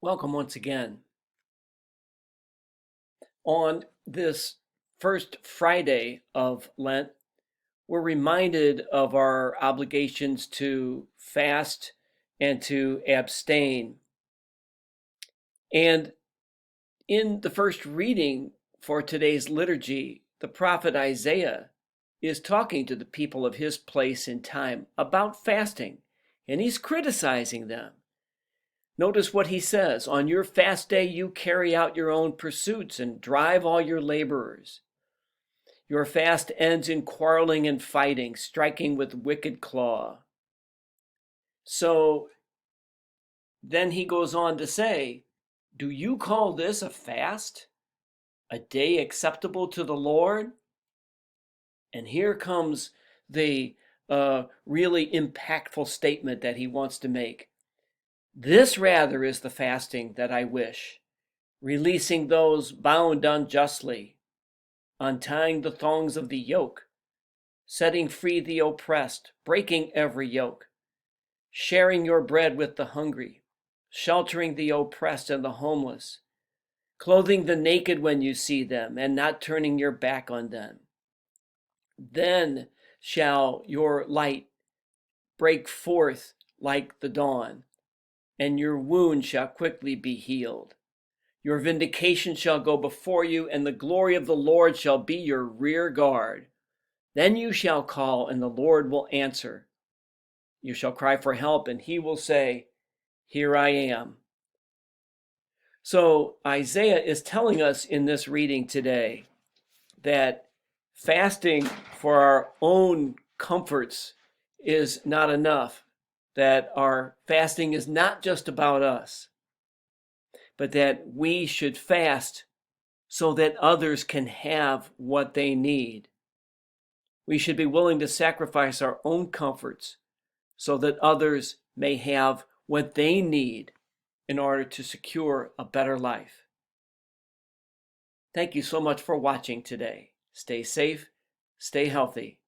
Welcome once again. On this first Friday of Lent, we're reminded of our obligations to fast and to abstain. And in the first reading for today's liturgy, the prophet Isaiah is talking to the people of his place in time about fasting, and he's criticizing them. Notice what he says. On your fast day, you carry out your own pursuits and drive all your laborers. Your fast ends in quarreling and fighting, striking with wicked claw. So then he goes on to say, do you call this a fast? A day acceptable to the Lord? And here comes the really impactful statement that he wants to make. This rather is the fasting that I wish, releasing those bound unjustly, untying the thongs of the yoke, setting free the oppressed, breaking every yoke, sharing your bread with the hungry, sheltering the oppressed and the homeless, clothing the naked when you see them, and not turning your back on them. Then shall your light break forth like the dawn, and your wound shall quickly be healed. Your vindication shall go before you, and the glory of the Lord shall be your rear guard. Then you shall call, and the Lord will answer. You shall cry for help, and he will say, Here I am. So Isaiah is telling us in this reading today that fasting for our own comforts is not enough, that our fasting is not just about us, but that we should fast so that others can have what they need. We should be willing to sacrifice our own comforts so that others may have what they need in order to secure a better life. Thank you so much for watching today. Stay safe, stay healthy.